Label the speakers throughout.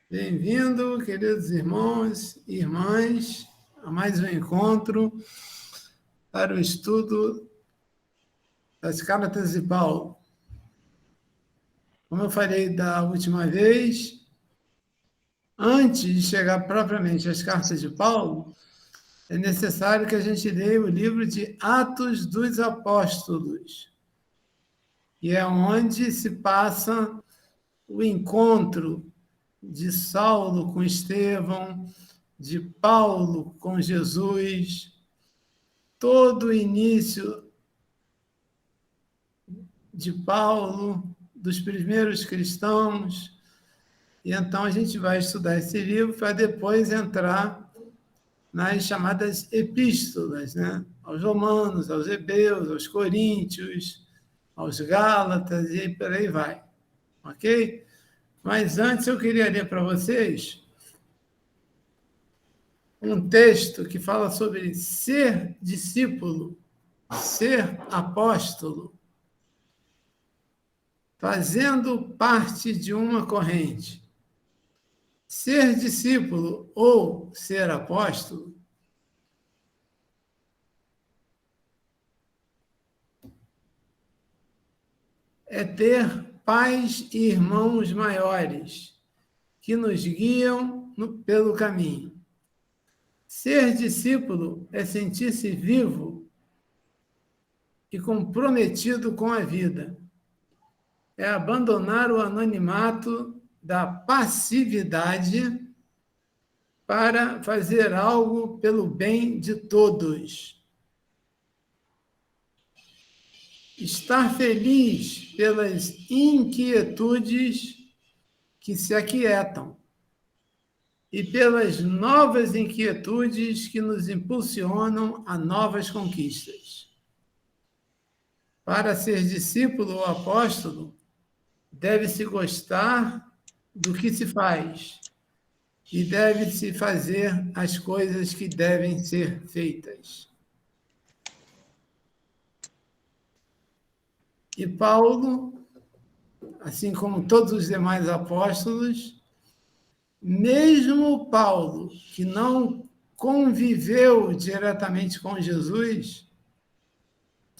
Speaker 1: Bem-vindo, queridos irmãos e irmãs, a mais um encontro para o estudo das Cartas de Paulo. Como eu falei da última vez, antes de chegar propriamente às Cartas de Paulo, é necessário que a gente leia o livro de Atos dos Apóstolos, que é onde se passa o encontro de Saulo com Estevão, de Paulo com Jesus, todo o início de Paulo, dos primeiros cristãos. E então a gente vai estudar esse livro para depois entrar nas chamadas epístolas, né? Aos romanos, aos hebreus, aos coríntios, aos gálatas e por aí vai. Ok? Mas antes eu queria ler para vocês um texto que fala sobre ser discípulo, ser apóstolo, fazendo parte de uma corrente. Ser discípulo ou ser apóstolo é ter pais e irmãos maiores que nos guiam pelo caminho. Ser discípulo é sentir-se vivo e comprometido com a vida. É abandonar o anonimato da passividade para fazer algo pelo bem de todos. Estar feliz pelas inquietudes que se aquietam e pelas novas inquietudes que nos impulsionam a novas conquistas. Para ser discípulo ou apóstolo, deve-se gostar do que se faz e deve-se fazer as coisas que devem ser feitas. E Paulo, assim como todos os demais apóstolos, mesmo Paulo, que não conviveu diretamente com Jesus,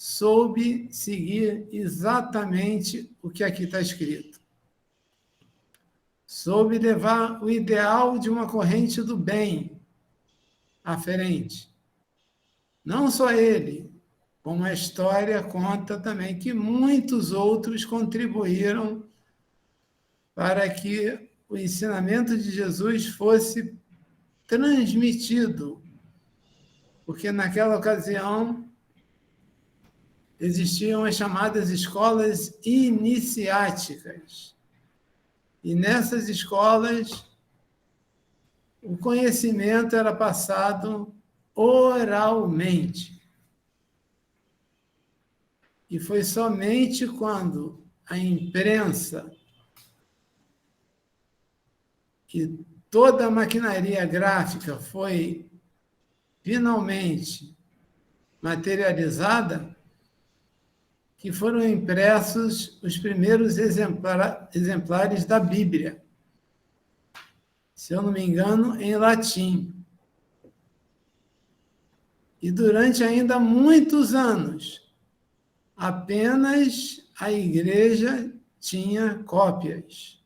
Speaker 1: soube seguir exatamente o que aqui está escrito. Soube levar o ideal de uma corrente do bem à frente. Não só ele, como a história conta também que muitos outros contribuíram para que o ensinamento de Jesus fosse transmitido, porque naquela ocasião existiam as chamadas escolas iniciáticas. E nessas escolas, o conhecimento era passado oralmente. E foi somente quando a imprensa e toda a maquinaria gráfica foi finalmente materializada que foram impressos os primeiros exemplares da Bíblia, se eu não me engano, em latim. E durante ainda muitos anos, apenas a igreja tinha cópias.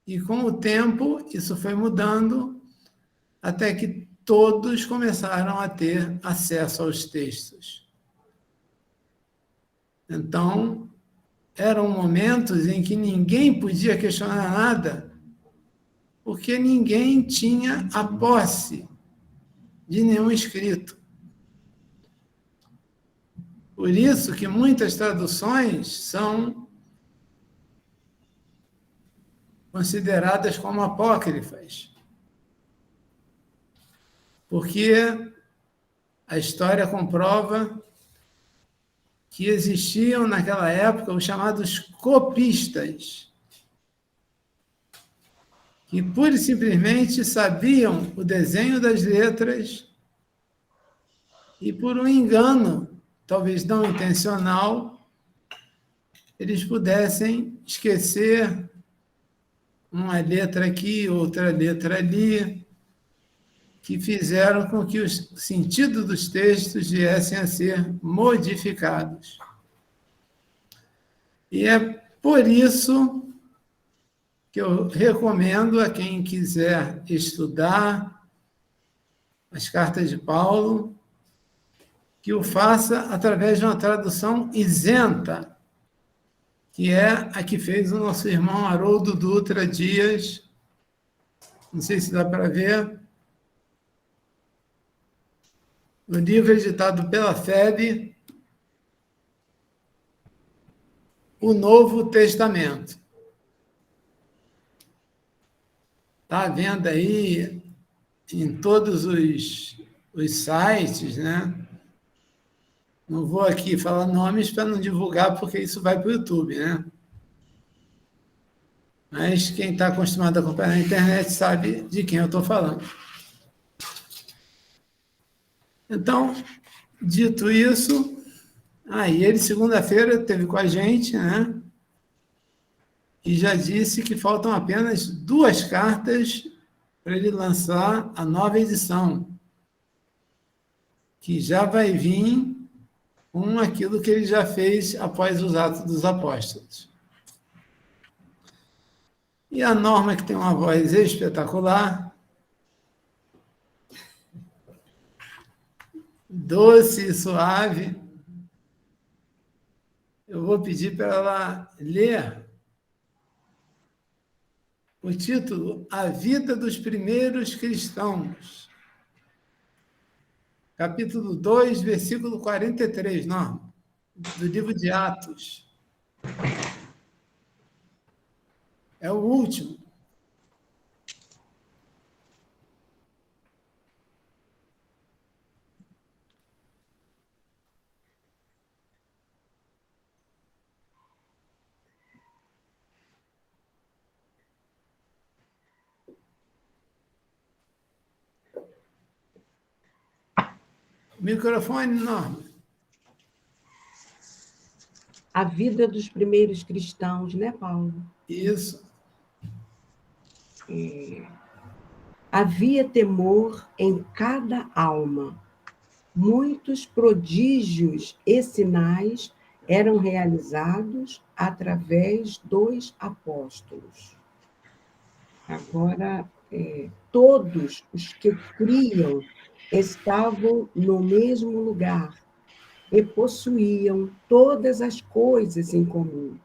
Speaker 1: E com o tempo, isso foi mudando, até que todos começaram a ter acesso aos textos. Então, eram momentos em que ninguém podia questionar nada, porque ninguém tinha a posse de nenhum escrito. Por isso que muitas traduções são consideradas como apócrifas, porque a história comprova que existiam naquela época os chamados copistas, que pura e simplesmente sabiam o desenho das letras e, por um engano, talvez não intencional, eles pudessem esquecer uma letra aqui, outra letra ali, que fizeram com que o sentido dos textos viessem a ser modificados. E é por isso que eu recomendo a quem quiser estudar as cartas de Paulo, que o faça através de uma tradução isenta, que é a que fez o nosso irmão Haroldo Dutra Dias. Não sei se dá para ver. O livro editado pela FEB, O Novo Testamento. Está à venda aí em todos os sites, né? Não vou aqui falar nomes para não divulgar, porque isso vai para o YouTube, né? Mas quem está acostumado a acompanhar na internet sabe de quem eu estou falando. Então, dito isso, aí ele segunda-feira esteve com a gente, né? E já disse que faltam apenas 2 cartas para ele lançar a nova edição, que já vai vir com aquilo que ele já fez após os Atos dos Apóstolos. E a Norma, que tem uma voz espetacular, doce e suave, eu vou pedir para ela ler o título A Vida dos Primeiros Cristãos, capítulo 2, versículo 43, Norma, do livro de Atos. É o último. Microfone, Norma.
Speaker 2: A vida dos primeiros cristãos, né, Paulo?
Speaker 1: Isso.
Speaker 2: Havia temor em cada alma. Muitos prodígios e sinais eram realizados através dos apóstolos. Agora, todos os que criam estavam no mesmo lugar e possuíam todas as coisas em comum.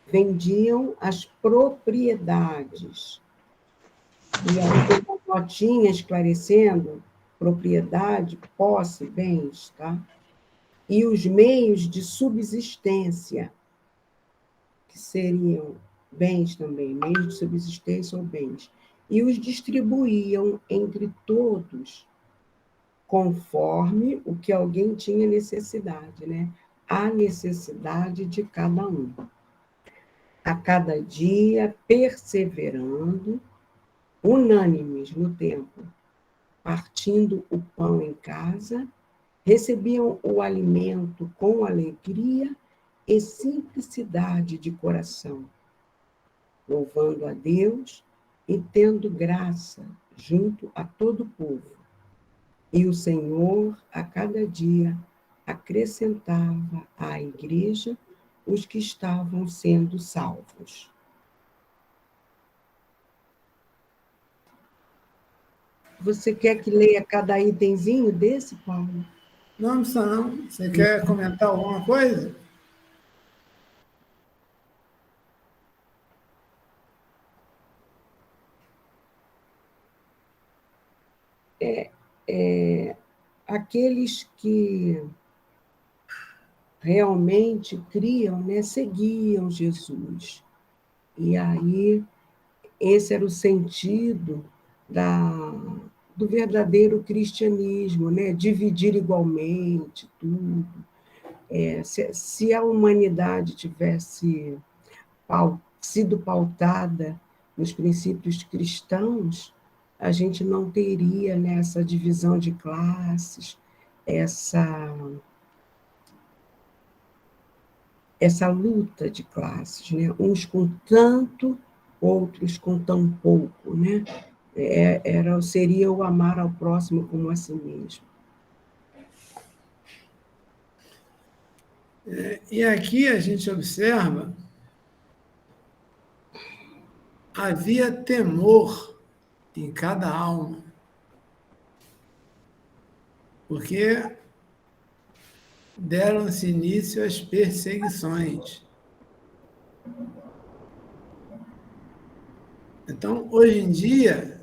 Speaker 2: Vendiam as propriedades. E aí tem uma notinha esclarecendo propriedade, posse, bens, tá? E os meios de subsistência, que seriam bens também, meios de subsistência ou bens, e os distribuíam entre todos, conforme o que alguém tinha necessidade, né? A necessidade de cada um. A cada dia, perseverando, unânimes no templo, partindo o pão em casa, recebiam o alimento com alegria e simplicidade de coração, louvando a Deus e tendo graça junto a todo o povo. E o Senhor, a cada dia, acrescentava à igreja os que estavam sendo salvos. Você quer que leia cada itemzinho desse, Paulo?
Speaker 1: Não precisa não. Você quer comentar alguma coisa?
Speaker 2: Aqueles que realmente criam, né, seguiam Jesus. E aí, esse era o sentido do verdadeiro cristianismo, né? Dividir igualmente tudo. Se a humanidade tivesse sido pautada nos princípios cristãos, a gente não teria, né, essa divisão de classes, essa luta de classes, né? Uns com tanto, outros com tão pouco, né? Seria o amar ao próximo como a si mesmo.
Speaker 1: E aqui a gente observa, havia temor em cada alma, porque deram-se início às perseguições. Então, hoje em dia,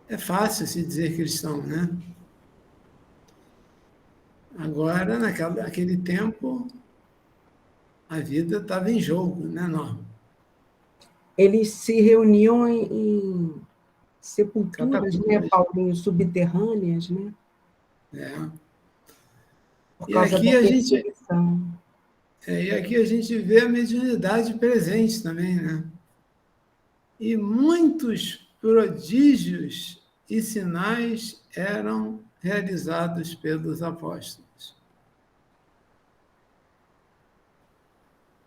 Speaker 1: é fácil se dizer cristão, né? Agora, naquele tempo, a vida estava em jogo, né, Norma?
Speaker 2: Eles se reuniam em sepulturas, né,
Speaker 1: Catacumbas.
Speaker 2: Paulinho, subterrâneas, né?
Speaker 1: É.
Speaker 2: Por
Speaker 1: E
Speaker 2: causa da
Speaker 1: aqui a gente,
Speaker 2: perseguição.
Speaker 1: e aqui a gente vê a mediunidade presente também, né? E muitos prodígios e sinais eram realizados pelos apóstolos.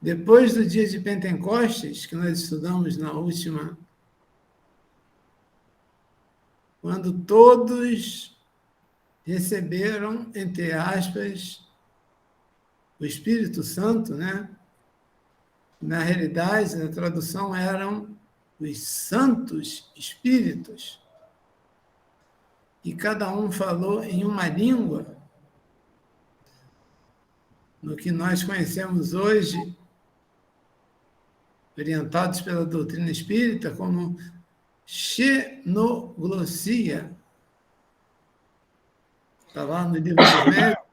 Speaker 1: Depois do dia de Pentecostes, que nós estudamos na última, quando todos receberam, entre aspas, o Espírito Santo, né? Na realidade, na tradução, eram os santos espíritos, e cada um falou em uma língua, no que nós conhecemos hoje, orientados pela doutrina espírita, como xenoglossia. Está lá no Livro dos Médiuns.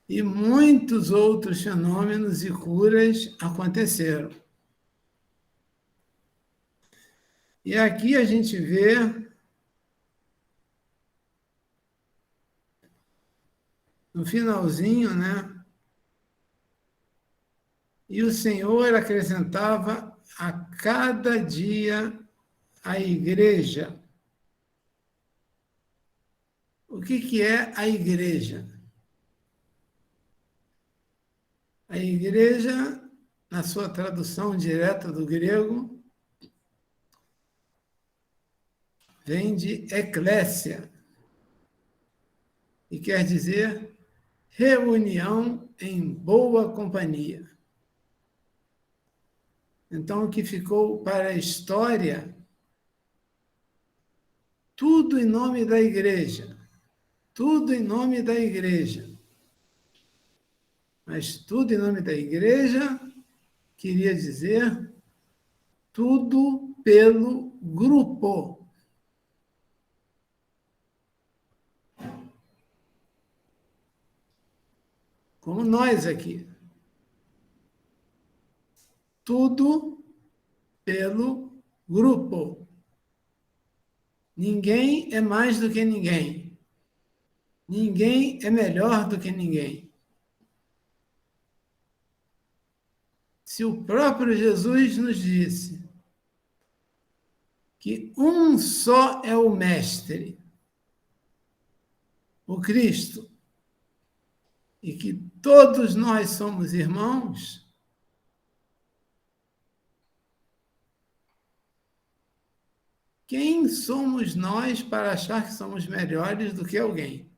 Speaker 1: E muitos outros fenômenos e curas aconteceram. E aqui a gente vê no finalzinho, né? E o Senhor acrescentava a cada dia a igreja. O que é a igreja? A igreja, na sua tradução direta do grego, vem de eclésia, e quer dizer reunião em boa companhia. Então, o que ficou para a história, tudo em nome da igreja, tudo em nome da igreja. Mas tudo em nome da igreja queria dizer tudo pelo grupo. Como nós aqui. Tudo pelo grupo. Ninguém é mais do que ninguém. Ninguém é melhor do que ninguém. Se o próprio Jesus nos disse que um só é o Mestre, o Cristo, e que todos nós somos irmãos, quem somos nós para achar que somos melhores do que alguém?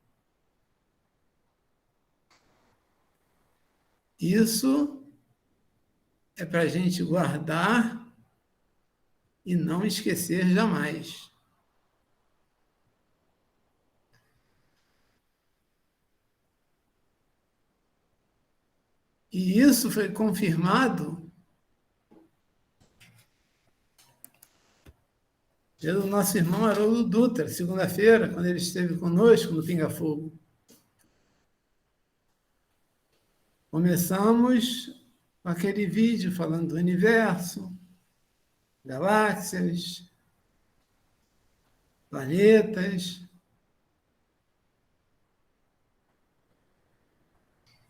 Speaker 1: Isso é para a gente guardar e não esquecer jamais. E isso foi confirmado pelo nosso irmão Haroldo Dutra, segunda-feira, quando ele esteve conosco no Pinga Fogo. Começamos com aquele vídeo falando do universo, galáxias, planetas.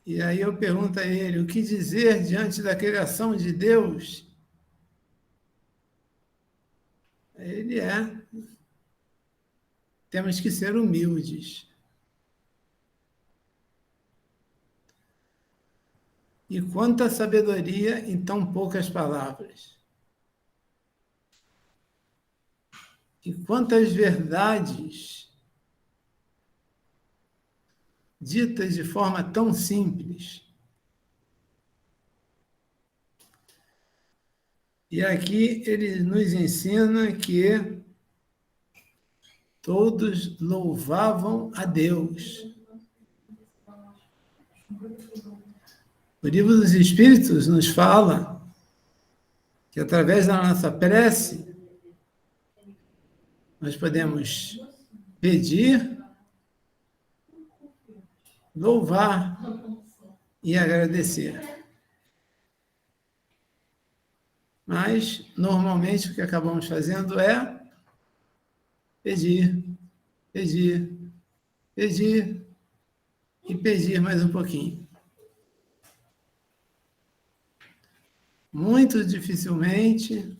Speaker 1: E aí eu pergunto a ele, o que dizer diante da criação de Deus? Ele temos que ser humildes. E quanta sabedoria em tão poucas palavras. E quantas verdades ditas de forma tão simples. E aqui ele nos ensina que todos louvavam a Deus. O Livro dos Espíritos nos fala que através da nossa prece nós podemos pedir, louvar e agradecer. Mas, normalmente, o que acabamos fazendo é pedir, pedir, pedir e pedir mais um pouquinho. Muito dificilmente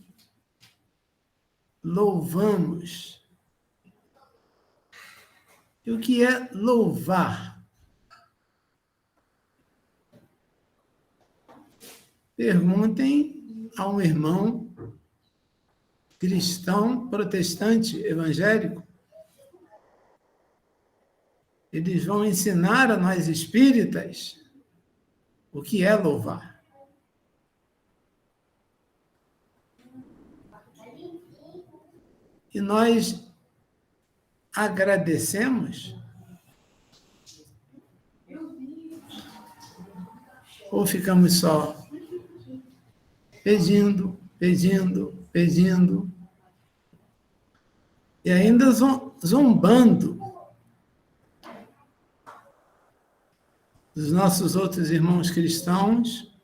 Speaker 1: louvamos. E o que é louvar? Perguntem a um irmão cristão, protestante, evangélico. Eles vão ensinar a nós espíritas o que é louvar. E nós agradecemos ou ficamos só pedindo, pedindo, pedindo e ainda zombando dos nossos outros irmãos cristãos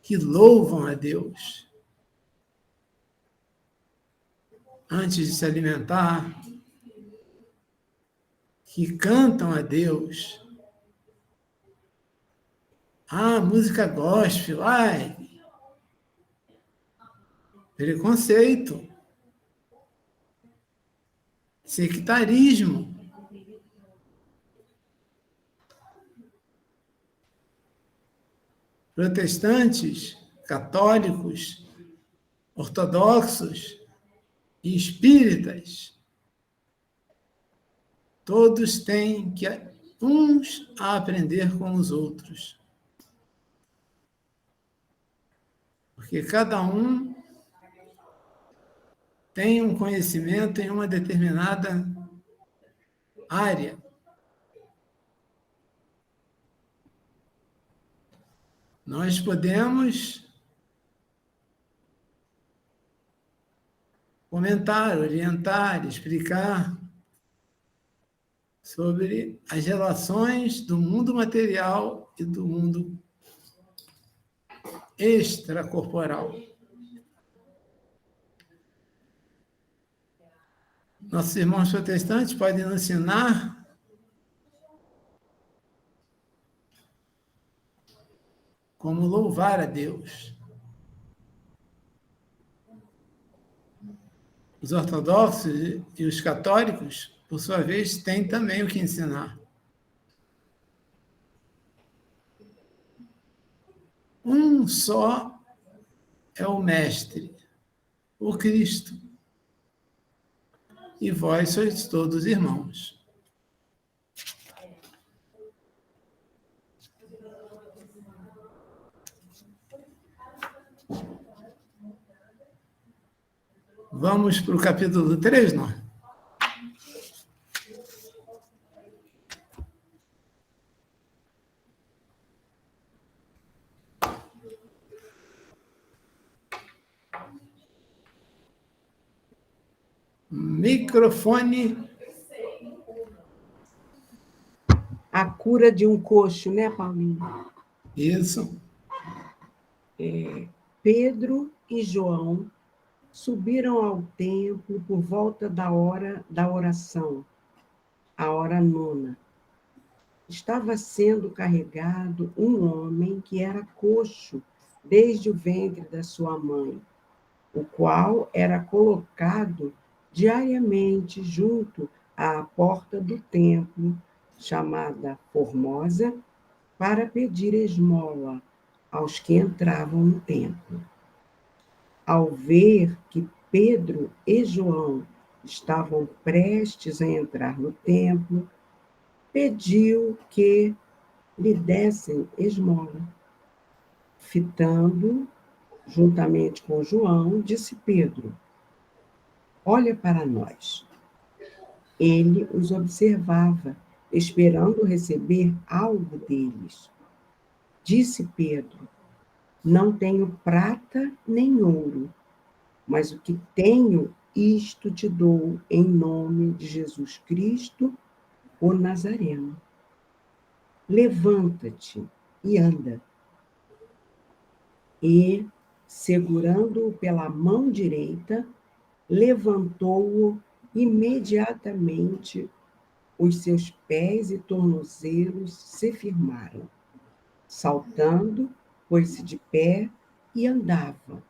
Speaker 1: que louvam a Deus antes de se alimentar, que cantam a Deus. Ah, música gospel, ai, preconceito, sectarismo. Protestantes, católicos, ortodoxos e espíritas, todos têm que uns a aprender com os outros. Porque cada um tem um conhecimento em uma determinada área. Nós podemos comentar, orientar, explicar sobre as relações do mundo material e do mundo extracorporal. Nossos irmãos protestantes podem nos ensinar como louvar a Deus. Os ortodoxos e os católicos, por sua vez, têm também o que ensinar. Um só é o Mestre, o Cristo. E vós sois todos irmãos. Vamos para o capítulo 3, não? Microfone.
Speaker 2: A cura de um coxo, né, Paulinho?
Speaker 1: Isso.
Speaker 2: Pedro e João subiram ao templo por volta da hora da oração, a hora nona. estava sendo carregado um homem que era coxo desde o ventre da sua mãe, o qual era colocado diariamente junto à porta do templo, chamada Formosa, para pedir esmola aos que entravam no templo. Ao ver que Pedro e João estavam prestes a entrar no templo, pediu que lhe dessem esmola. Fitando, juntamente com João, disse Pedro: olha para nós. Ele os observava, esperando receber algo deles. Disse Pedro: não tenho prata nem ouro, mas o que tenho, isto te dou em nome de Jesus Cristo, o Nazareno. Levanta-te e anda. E, segurando-o pela mão direita, levantou-o imediatamente. Os seus pés e tornozelos se firmaram. Saltando, pôs-se de pé e andava.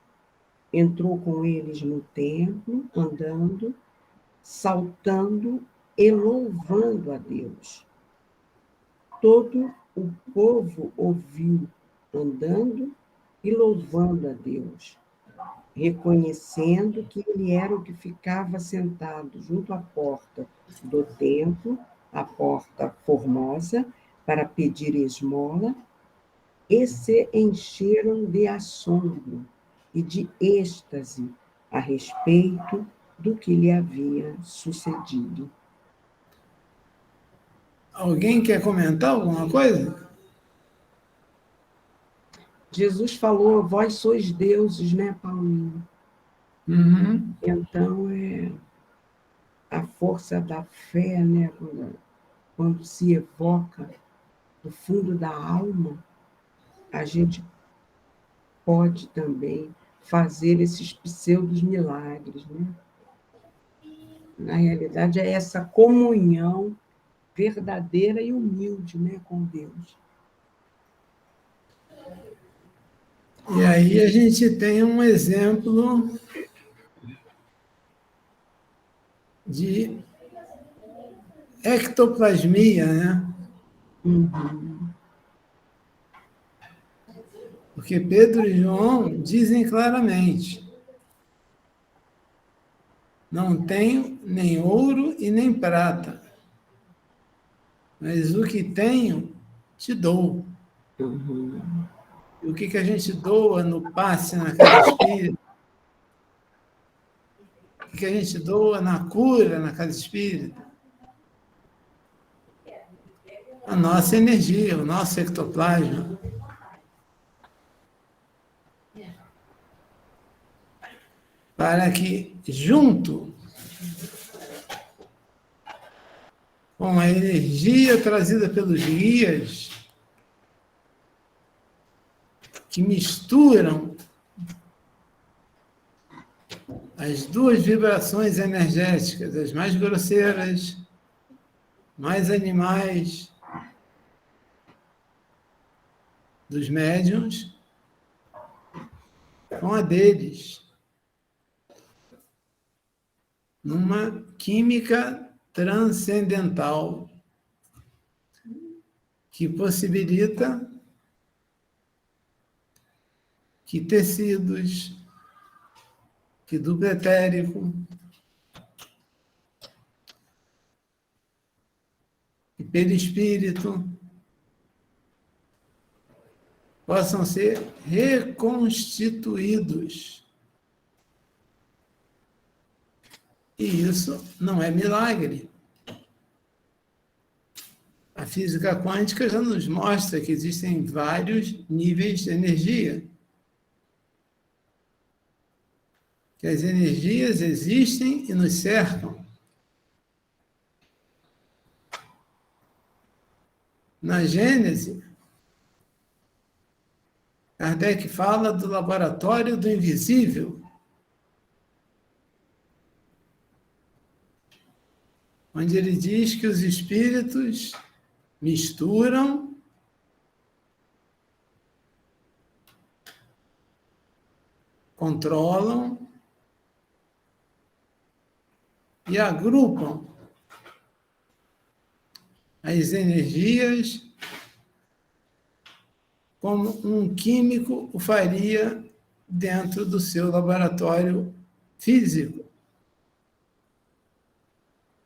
Speaker 2: Entrou com eles no templo, andando, saltando e louvando a Deus. Todo o povo ouviu, andando e louvando a Deus, reconhecendo que ele era o que ficava sentado junto à porta do templo, a porta formosa, para pedir esmola, e se encheram de assombro e de êxtase a respeito do que lhe havia sucedido.
Speaker 1: Alguém quer comentar alguma coisa?
Speaker 2: Jesus falou: vós sois deuses, né, Paulinho?
Speaker 1: Uhum.
Speaker 2: Então, a força da fé, né, quando se evoca do fundo da alma, a gente pode também fazer esses pseudos milagres, né? Na realidade, é essa comunhão verdadeira e humilde, né, com Deus.
Speaker 1: E aí a gente tem um exemplo de ectoplasmia, né?
Speaker 2: Uhum.
Speaker 1: Porque Pedro e João dizem claramente: não tenho nem ouro e nem prata, mas o que tenho te dou.
Speaker 2: Uhum.
Speaker 1: E o que a gente doa no passe na casa espírita, o que a gente doa na cura na casa espírita, a nossa energia, o nosso ectoplasma. Para que, junto com a energia trazida pelos guias, que misturam as duas vibrações energéticas, as mais grosseiras, mais animais dos médiuns, com a deles, numa química transcendental que possibilita que tecidos, que duplo etérico, que perispírito possam ser reconstituídos. E isso não é milagre. A física quântica já nos mostra que existem vários níveis de energia. Que as energias existem e nos cercam. Na Gênese, Kardec fala do laboratório do invisível, onde ele diz que os espíritos misturam, controlam e agrupam as energias como um químico o faria dentro do seu laboratório físico.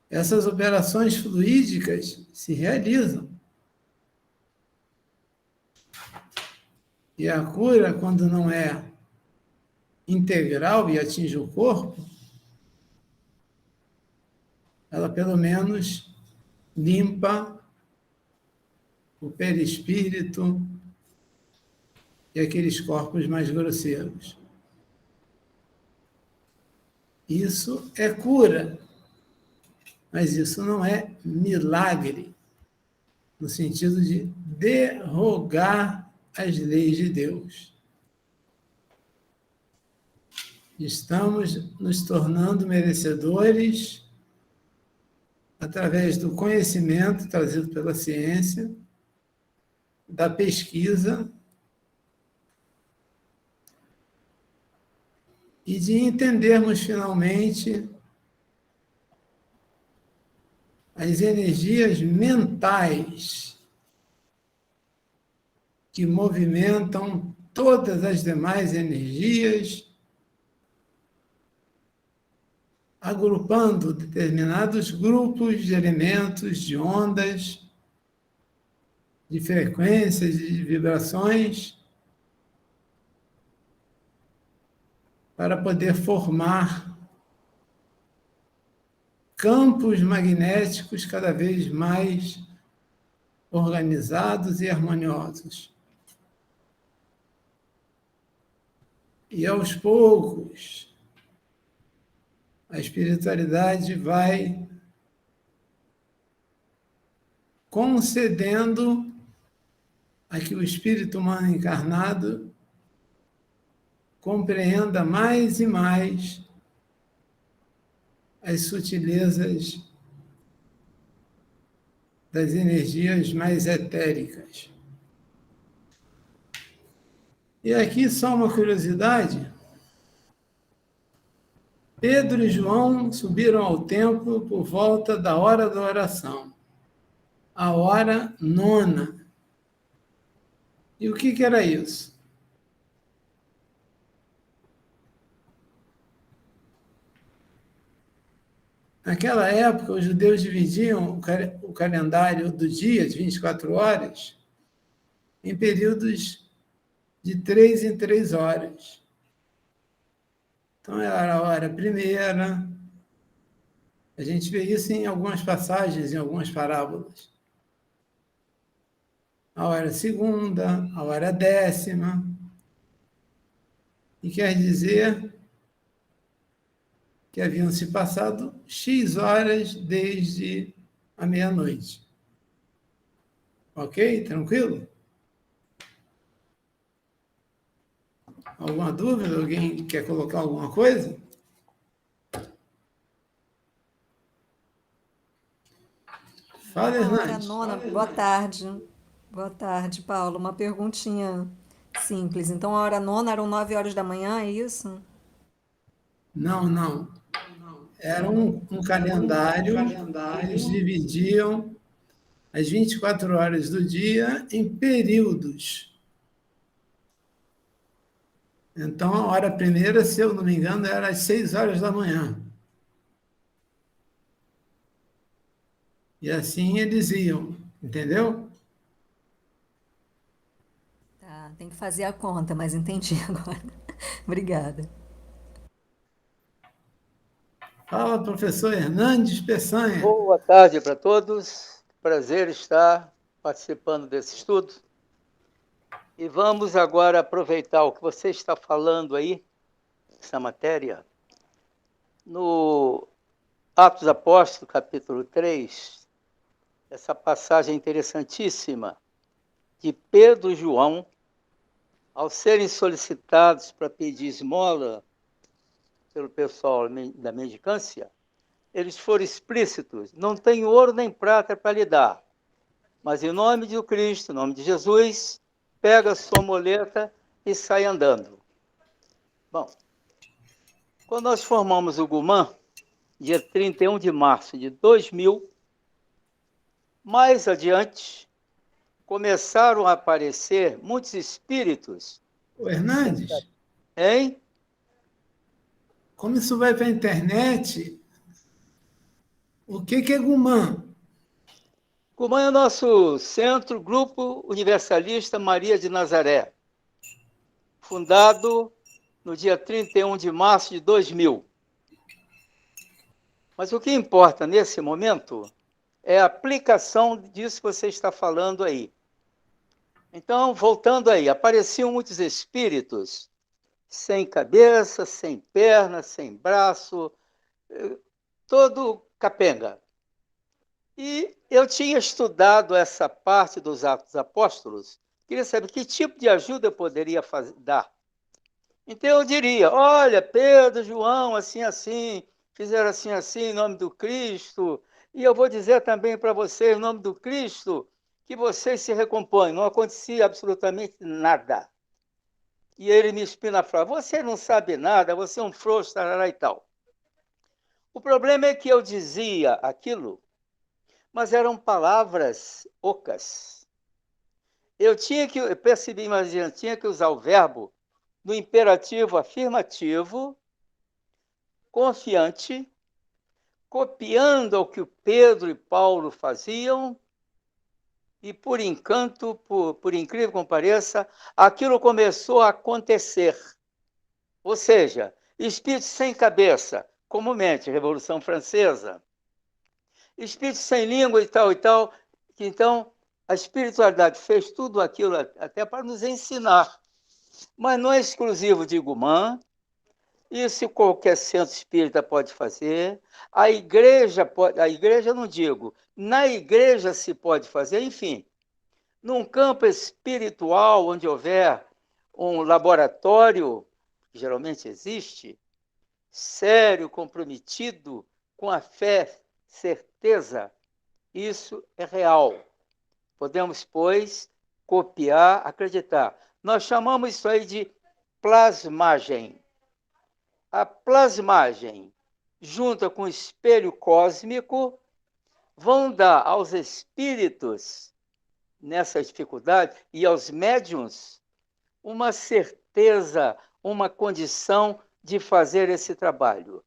Speaker 1: Essas operações fluídicas se realizam. E a cura, quando não é integral e atinge o corpo, ela pelo menos limpa o perispírito e aqueles corpos mais grosseiros. Isso é cura, mas isso não é milagre, no sentido de derrogar as leis de Deus. Estamos nos tornando merecedores através do conhecimento trazido pela ciência, da pesquisa e de entendermos finalmente as energias mentais que movimentam todas as demais energias, agrupando determinados grupos de elementos, de ondas, de frequências, de vibrações, para poder formar campos magnéticos cada vez mais organizados e harmoniosos. E aos poucos, a espiritualidade vai concedendo a que o espírito humano encarnado compreenda mais e mais as sutilezas das energias mais etéricas. E aqui só uma curiosidade: Pedro e João subiram ao templo por volta da hora da oração, a hora nona. E o que era isso? Naquela época, os judeus dividiam o calendário do dia, de 24 horas, em períodos de 3 em 3 horas. Então, era a hora primeira. A gente vê isso em algumas passagens, em algumas parábolas. A hora segunda, a hora décima. E quer dizer que haviam se passado X horas desde a meia-noite. Ok? Tranquilo? Alguma dúvida? Alguém quer colocar alguma coisa? Fala, Hernandes.
Speaker 3: Nona, boa tarde. Boa tarde, Paulo. Uma perguntinha simples. Então, a hora nona eram 9 horas da manhã, é isso?
Speaker 1: Não. Era um calendário, eles dividiam as 24 horas do dia em períodos. Então, a hora primeira, se eu não me engano, era às 6 horas da manhã. E assim eles iam, entendeu?
Speaker 3: Tá, tem que fazer a conta, mas entendi agora. Obrigada.
Speaker 1: Fala, professor Hernandes Peçanha.
Speaker 4: Boa tarde para todos. Prazer estar participando desse estudo. E vamos agora aproveitar o que você está falando aí, essa matéria. No Atos Apóstolos, capítulo 3, essa passagem interessantíssima de Pedro e João, ao serem solicitados para pedir esmola pelo pessoal da mendicância, eles foram explícitos: não tem ouro nem prata para lhe dar, Mas em nome de Cristo, em nome de Jesus, pega a sua muleta e sai andando. Bom, quando nós formamos o GUMAN, dia 31 de março de 2000, mais adiante, começaram a aparecer muitos espíritos.
Speaker 1: Ô, Hernandes,
Speaker 4: Hein?
Speaker 1: como isso vai para a internet, o que é Gumã?
Speaker 4: GUMAN é o nosso centro, Grupo Universalista Maria de Nazaré, fundado no dia 31 de março de 2000. Mas o que importa nesse momento é a aplicação disso que você está falando aí. Então, voltando aí, apareciam muitos espíritos sem cabeça, sem perna, sem braço, todo capenga. E eu tinha estudado essa parte dos Atos Apóstolos, queria saber que tipo de ajuda eu poderia dar. Então eu diria, olha, Pedro, João, assim, fizeram assim, em nome do Cristo, e eu vou dizer também para vocês, em nome do Cristo, que vocês se recompõem. Não acontecia absolutamente nada. E ele me espina para você não sabe nada, você é um frouxo, tarará e tal. O problema é que eu dizia aquilo, mas eram palavras ocas. Eu percebi, mas eu tinha que usar o verbo no imperativo afirmativo, confiante, copiando o que o Pedro e Paulo faziam, e por encanto, por incrível que pareça, aquilo começou a acontecer. Ou seja, espírito sem cabeça, comumente, Revolução Francesa, espírito sem língua e tal, que então a espiritualidade fez tudo aquilo até para nos ensinar. Mas não é exclusivo de GUMAN, isso qualquer centro espírita pode fazer, a igreja não digo, na igreja se pode fazer, enfim, num campo espiritual onde houver um laboratório, que geralmente existe, sério, comprometido, com a fé, certeza, isso é real. Podemos, pois, copiar, acreditar. Nós chamamos isso aí de plasmagem. A plasmagem, junto com o espelho cósmico, vão dar aos espíritos, nessa dificuldade, e aos médiuns, uma certeza, uma condição de fazer esse trabalho.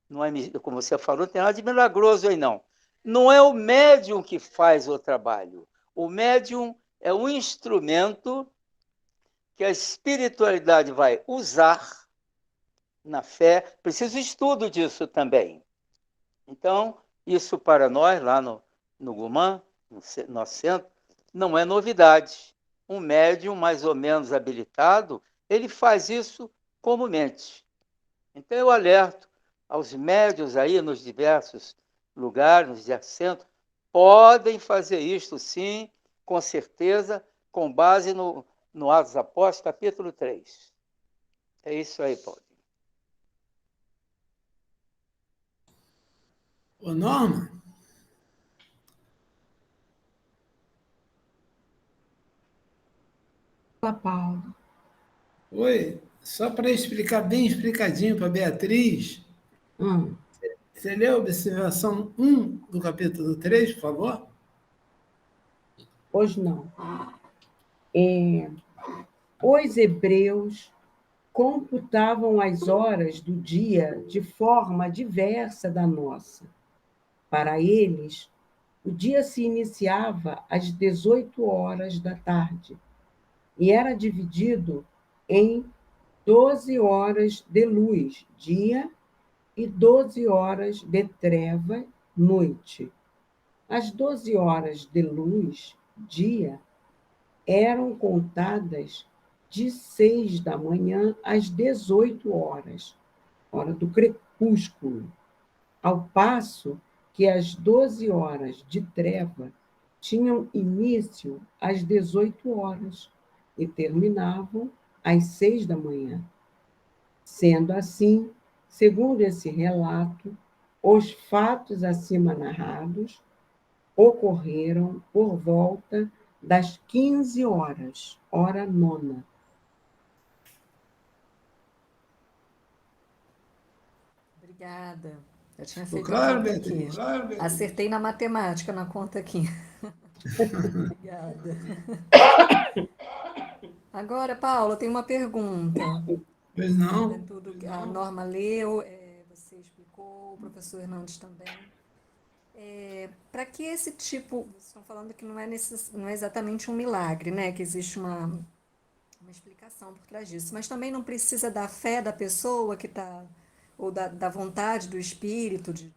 Speaker 4: Não é, como você falou, não tem nada de milagroso aí, não. Não é o médium que faz o trabalho. O médium é um instrumento que a espiritualidade vai usar na fé. Precisa estudo disso também. Então, isso para nós, lá no GUMAN, no nosso centro, não é novidade. Um médium mais ou menos habilitado, ele faz isso comumente. Então, eu alerto aos médiuns aí nos diversos lugares, nos diversos centros, podem fazer isto sim, com certeza, com base no Atos Apóstolos, capítulo 3. É isso aí, Paulo.
Speaker 1: Ô, Norma,
Speaker 2: Fala, Paulo.
Speaker 1: oi, só para explicar bem explicadinho para Beatriz, você lê a observação 1 do capítulo 3, por favor?
Speaker 2: Hoje não. Os hebreus computavam as horas do dia de forma diversa da nossa. Para eles, o dia se iniciava às 18 horas da tarde e era dividido em 12 horas de luz, dia, e 12 horas de treva, noite. As 12 horas de luz, dia, eram contadas de 6 da manhã às 18 horas, hora do crepúsculo, ao passo que as 12 horas de treva tinham início às 18 horas e terminavam às 6 da manhã. Sendo assim, segundo esse relato, os fatos acima narrados ocorreram por volta das 15 horas, hora nona.
Speaker 3: Obrigada. Eu tinha
Speaker 1: Ficou
Speaker 3: feito a
Speaker 1: claro,
Speaker 3: conta aqui.
Speaker 1: Beatriz?
Speaker 3: Acertei na matemática, na conta aqui. Obrigada. Agora, Paulo, eu tenho uma pergunta.
Speaker 1: Pois não?
Speaker 3: Tudo que a Norma leu, você explicou, o professor Hernandes também. Para que esse tipo, vocês estão falando que não é exatamente um milagre, né? Que existe uma explicação por trás disso, mas também não precisa da fé da pessoa que está, ou da vontade do espírito de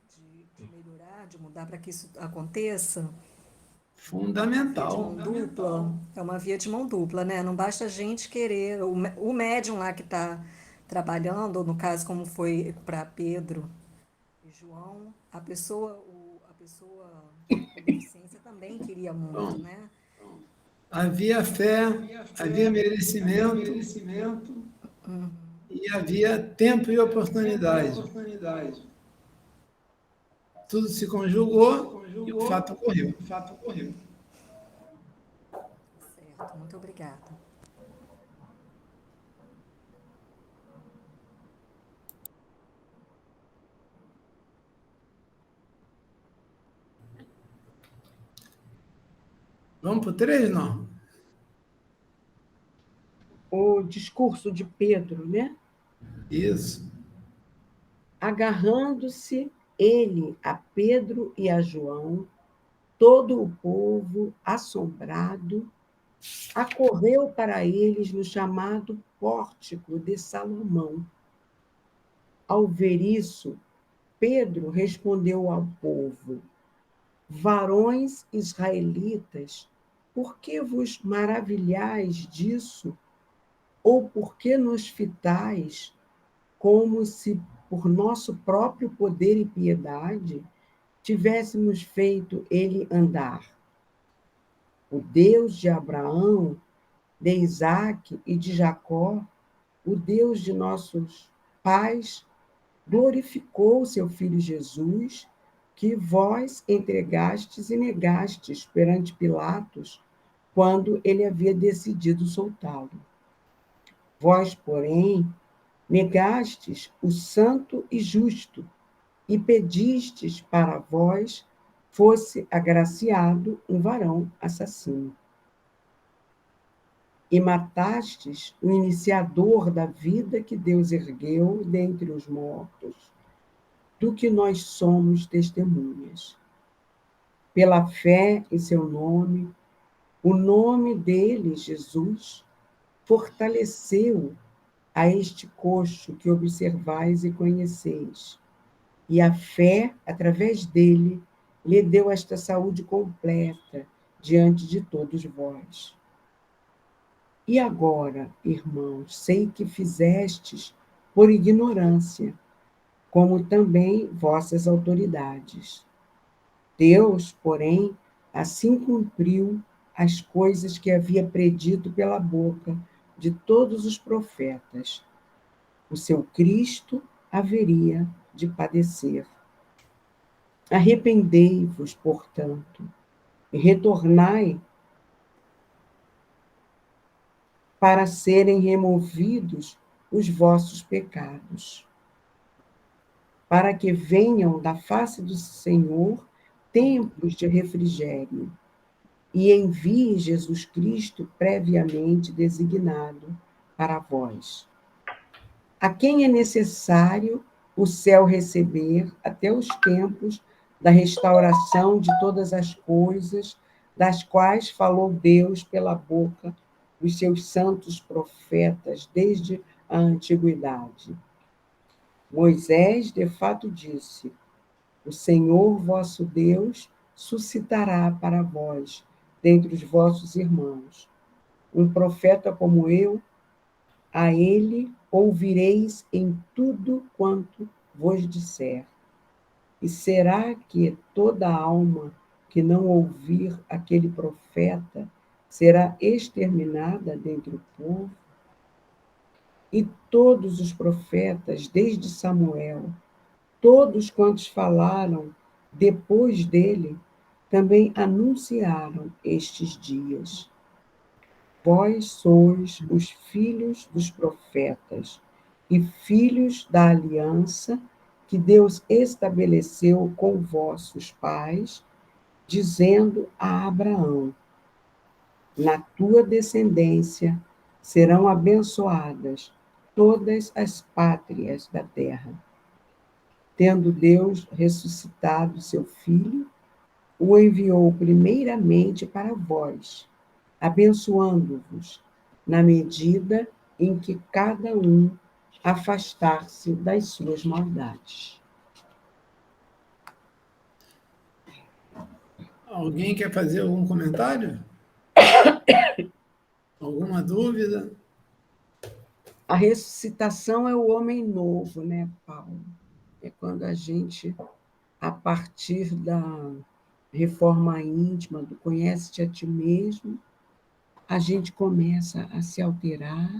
Speaker 3: melhorar, de mudar para que isso aconteça. Via de mão dupla, é uma via de mão dupla, né? Não basta a gente querer, o médium lá que está trabalhando, ou no caso como foi para Pedro e João, a pessoa com deficiência também queria muito,
Speaker 1: Bom,
Speaker 3: né?
Speaker 1: havia fé, havia merecimento e havia tempo e oportunidade. Tudo se conjugou e o fato ocorreu.
Speaker 3: Certo, muito obrigada.
Speaker 1: Vamos para o 3, não?
Speaker 2: O discurso de Pedro, né?
Speaker 1: Isso.
Speaker 2: Agarrando-se ele a Pedro e a João, todo o povo, assombrado, acorreu para eles no chamado Pórtico de Salomão. Ao ver isso, Pedro respondeu ao povo: varões israelitas, por que vos maravilhais disso? Ou por que nos fitais como se por nosso próprio poder e piedade tivéssemos feito ele andar? O Deus de Abraão, de Isaque e de Jacó, o Deus de nossos pais, glorificou seu filho Jesus, que vós entregastes e negastes perante Pilatos, quando ele havia decidido soltá-lo. Vós, porém, negastes o santo e justo, e pedistes para vós fosse agraciado um varão assassino. E matastes o iniciador da vida que Deus ergueu dentre os mortos, do que nós somos testemunhas. Pela fé em seu nome, o nome dele, Jesus, fortaleceu a este coxo que observais e conheceis. E a fé, através dele, lhe deu esta saúde completa diante de todos vós. E agora, irmãos, sei que fizestes por ignorância, como também vossas autoridades. Deus, porém, assim cumpriu as coisas que havia predito pela boca de todos os profetas. O seu Cristo haveria de padecer. Arrependei-vos, portanto, e retornai para serem removidos os vossos pecados, para que venham da face do Senhor tempos de refrigério, e envie Jesus Cristo previamente designado para vós, a quem é necessário o céu receber até os tempos da restauração de todas as coisas, das quais falou Deus pela boca dos seus santos profetas desde a antiguidade. Moisés, de fato, disse: o Senhor vosso Deus suscitará para vós, dentre os vossos irmãos, um profeta como eu, a ele ouvireis em tudo quanto vos disser. E será que toda alma que não ouvir aquele profeta será exterminada dentre o povo? E todos os profetas, desde Samuel, todos quantos falaram depois dele, também anunciaram estes dias. Vós sois os filhos dos profetas e filhos da aliança que Deus estabeleceu com vossos pais, dizendo a Abraão: na tua descendência serão abençoadas todas as pátrias da terra. Tendo Deus ressuscitado seu filho, o enviou primeiramente para vós, abençoando-vos na medida em que cada um afastar-se das suas maldades.
Speaker 1: Alguém quer fazer algum comentário? Alguma dúvida?
Speaker 2: A ressuscitação é o homem novo, né, Paulo? É quando a gente, a partir da reforma íntima, do conhece-te a ti mesmo, a gente começa a se alterar,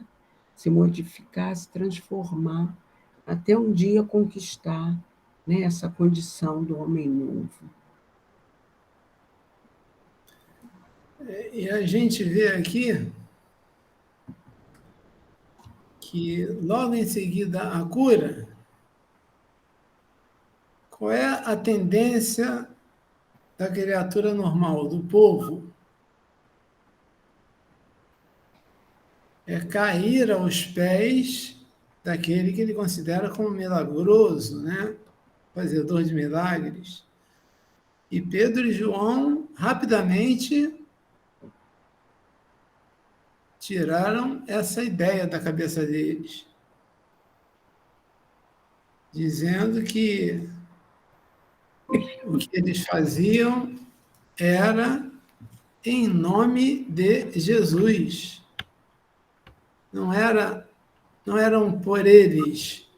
Speaker 2: se modificar, se transformar, até um dia conquistar, né, essa condição do homem novo.
Speaker 1: E a gente vê aqui que logo em seguida a cura, qual é a tendência da criatura normal, do povo? É cair aos pés daquele que ele considera como milagroso, né? Fazedor de milagres. E Pedro e João rapidamente tiraram essa ideia da cabeça deles, dizendo que o que eles faziam era em nome de Jesus. Não eram por eles.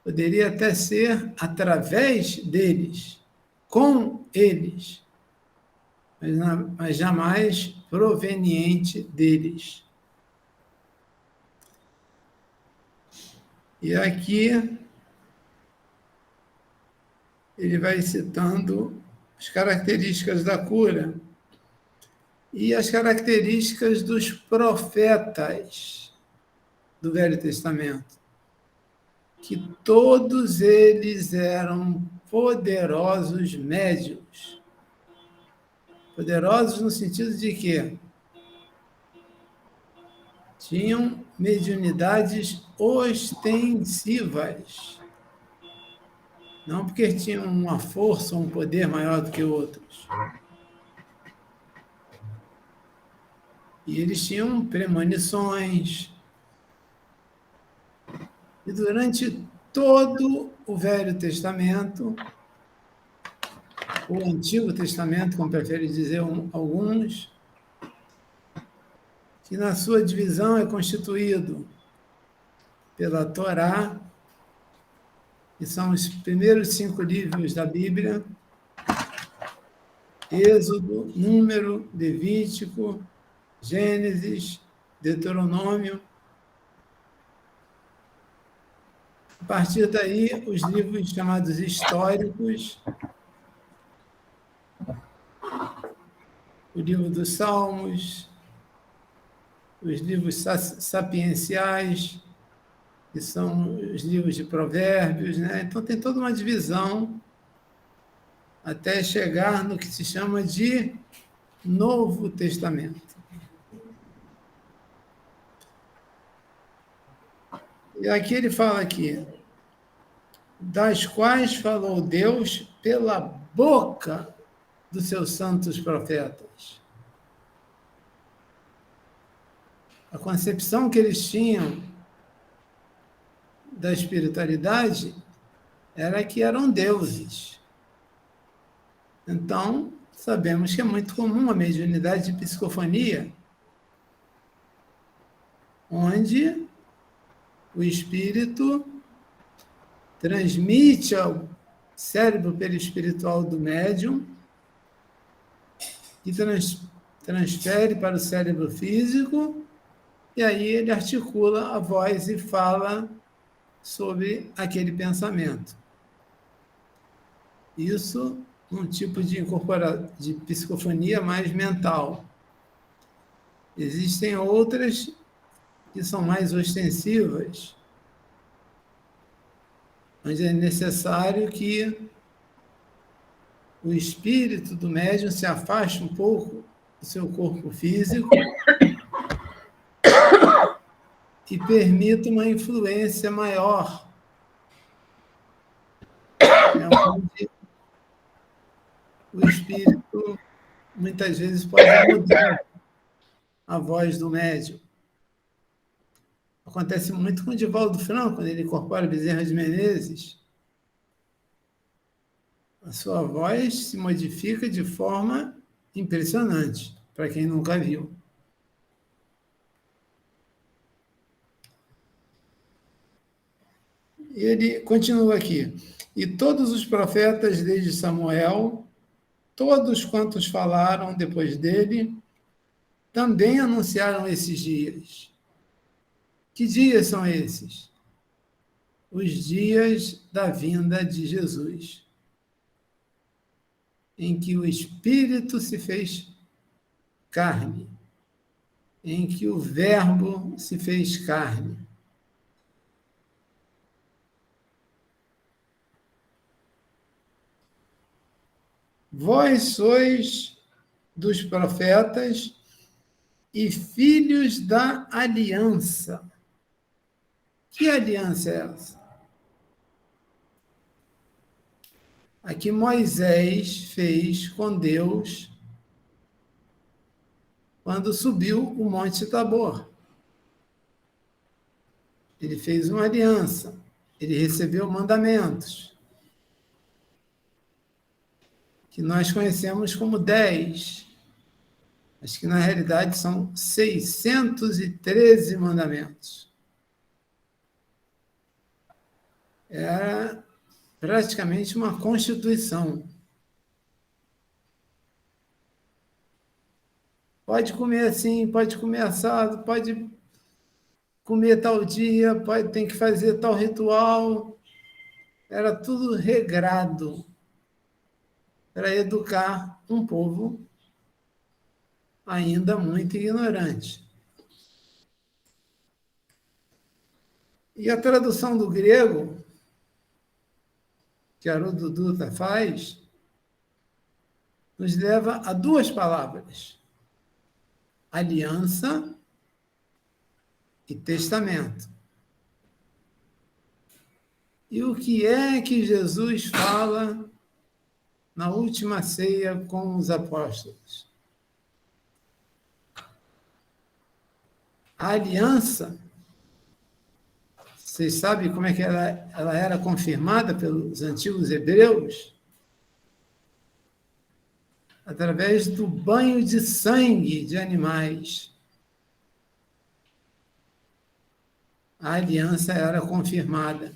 Speaker 1: Poderia até ser através deles, com eles, mas jamais proveniente deles. E aqui ele vai citando as características da cura e as características dos profetas do Velho Testamento, que todos eles eram poderosos médiuns. Poderosos no sentido de que tinham mediunidades ostensivas, não porque tinham uma força ou um poder maior do que outros. E eles tinham premonições. E durante todo o Velho Testamento, o Antigo Testamento, como preferem dizer alguns, que na sua divisão é constituído pela Torá, que são os primeiros 5 livros da Bíblia, Êxodo, Número, Levítico, Gênesis, Deuteronômio. A partir daí, os livros chamados históricos, o livro dos Salmos, os livros sapienciais, que são os livros de Provérbios, né? Então tem toda uma divisão até chegar no que se chama de Novo Testamento. E aqui ele fala aqui, das quais falou Deus pela boca dos seus santos profetas. A concepção que eles tinham da espiritualidade era que eram deuses. Então, sabemos que é muito comum a mediunidade de psicofonia, onde o espírito transmite ao cérebro perispiritual do médium e transfere para o cérebro físico, e aí ele articula a voz e fala sobre aquele pensamento. Isso um tipo de psicofonia mais mental. Existem outras que são mais ostensivas, onde é necessário que o espírito do médium se afaste um pouco do seu corpo físico e permita uma influência maior, onde o espírito muitas vezes pode mudar a voz do médium. Acontece muito com o Divaldo Franco, quando ele incorpora Bezerra de Menezes. A sua voz se modifica de forma impressionante, para quem nunca viu. Ele continua aqui. E todos os profetas desde Samuel, todos quantos falaram depois dele, também anunciaram esses dias. Que dias são esses? Os dias da vinda de Jesus, em que o Espírito se fez carne, em que o Verbo se fez carne. Vós sois dos profetas e filhos da aliança. Que aliança é essa? A que Moisés fez com Deus quando subiu o Monte Tabor. Ele fez uma aliança, ele recebeu mandamentos, que nós conhecemos como 10, mas que na realidade são 613 mandamentos. Era praticamente uma constituição. Pode comer assim, pode comer assado, pode comer tal dia, tem que fazer tal ritual. Era tudo regrado para educar um povo ainda muito ignorante. E a tradução do grego, que Haroldo Dutra faz, nos leva a duas palavras: aliança e testamento. E o que é que Jesus fala na última ceia com os apóstolos? A aliança, vocês sabem como é que ela era confirmada pelos antigos hebreus? Através do banho de sangue de animais. A aliança era confirmada.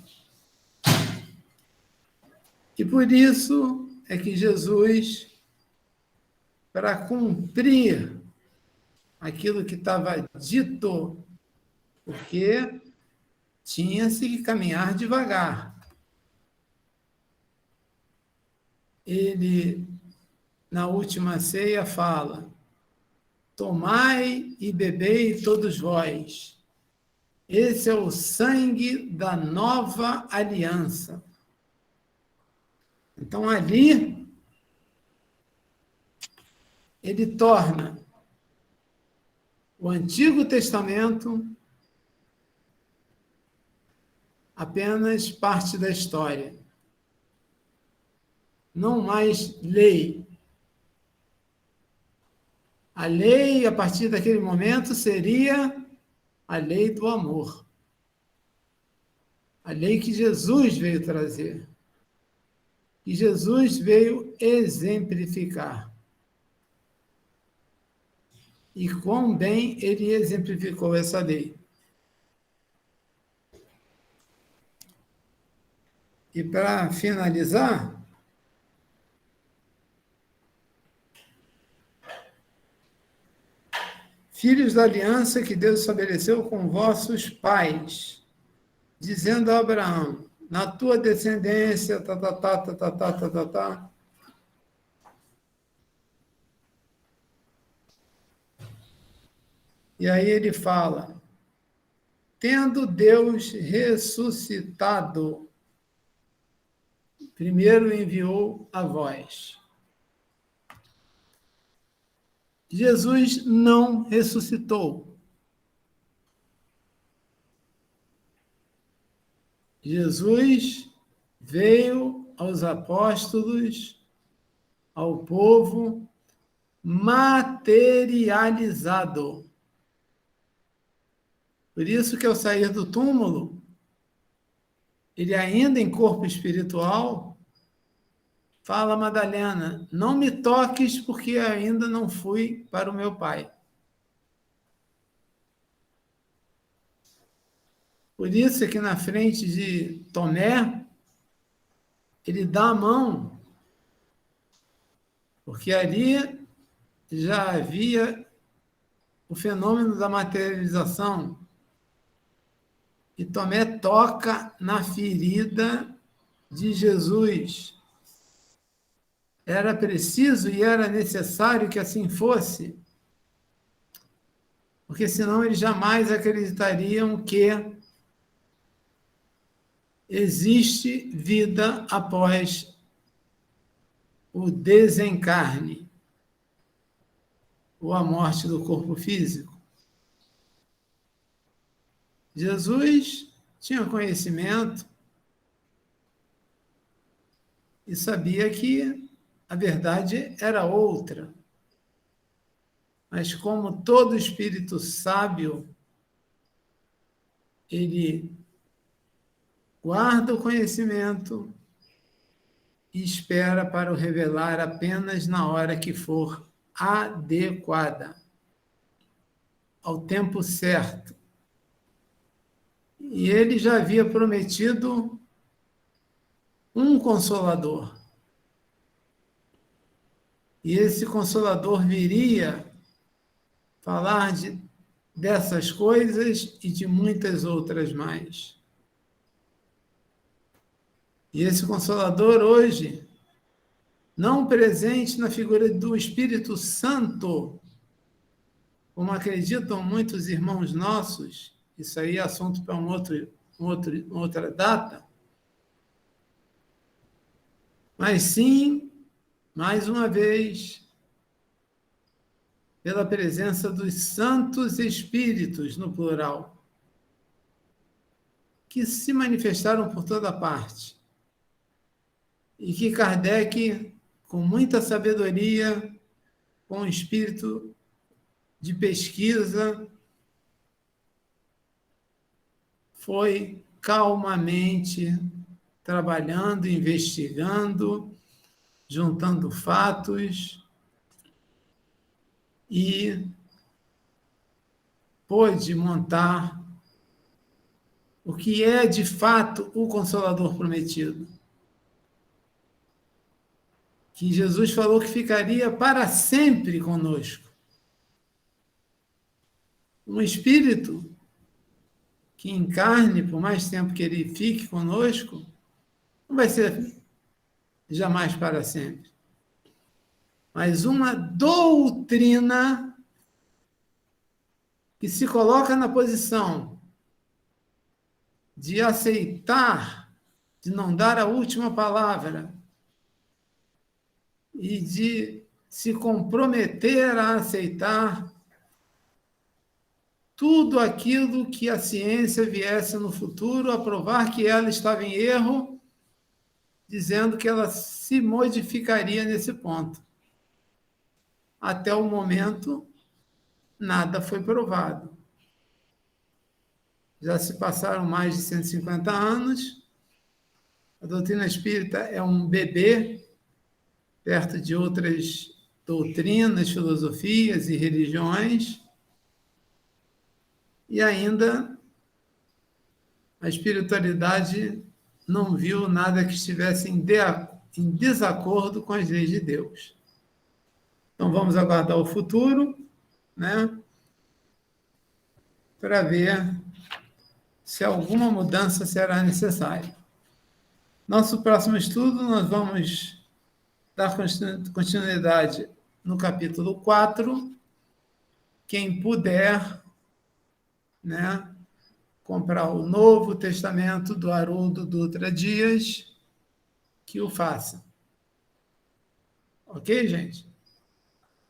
Speaker 1: E por isso é que Jesus, para cumprir aquilo que estava dito, porque tinha-se que caminhar devagar. Ele, na última ceia, fala: tomai e bebei todos vós. Esse é o sangue da nova aliança. Então, ali, ele torna o Antigo Testamento apenas parte da história. Não mais lei. A lei, a partir daquele momento, seria a lei do amor. A lei que Jesus veio trazer. Que Jesus veio exemplificar. E quão bem ele exemplificou essa lei. E para finalizar, filhos da aliança que Deus estabeleceu com vossos pais, dizendo a Abraão: na tua descendência, E aí ele fala: tendo Deus ressuscitado, primeiro enviou a vós. Jesus não ressuscitou. Jesus veio aos apóstolos, ao povo, materializado. Por isso que ao sair do túmulo, ele ainda em corpo espiritual, fala a Madalena: não me toques porque ainda não fui para o meu Pai. Por isso é que na frente de Tomé, ele dá a mão, porque ali já havia o fenômeno da materialização. E Tomé toca na ferida de Jesus. Era preciso e era necessário que assim fosse, porque senão eles jamais acreditariam que existe vida após o desencarne, ou a morte do corpo físico. Jesus tinha conhecimento e sabia que a verdade era outra. Mas como todo espírito sábio, ele guarda o conhecimento e espera para o revelar apenas na hora que for adequada, ao tempo certo. E ele já havia prometido um Consolador. E esse Consolador viria falar dessas coisas e de muitas outras mais. E esse Consolador hoje, não presente na figura do Espírito Santo, como acreditam muitos irmãos nossos, isso aí é assunto para outra data, mas sim, mais uma vez, pela presença dos santos espíritos, no plural, que se manifestaram por toda parte, e que Kardec, com muita sabedoria, com espírito de pesquisa, foi calmamente trabalhando, investigando, juntando fatos e pôde montar o que é, de fato, o Consolador prometido. Que Jesus falou que ficaria para sempre conosco. Um espírito que encarne por mais tempo que ele fique conosco, não vai ser jamais para sempre. Mas uma doutrina que se coloca na posição de aceitar, de não dar a última palavra e de se comprometer a aceitar tudo aquilo que a ciência viesse no futuro a provar que ela estava em erro, dizendo que ela se modificaria nesse ponto. Até o momento, nada foi provado. Já se passaram mais de 150 anos, a doutrina espírita é um bebê perto de outras doutrinas, filosofias e religiões, e ainda a espiritualidade não viu nada que estivesse em desacordo com as leis de Deus. Então vamos aguardar o futuro, né, para ver se alguma mudança será necessária. Nosso próximo estudo, nós vamos dar continuidade no capítulo 4. Quem puder, né, comprar o Novo Testamento do Haroldo Dutra Dias, que o faça. Ok, gente?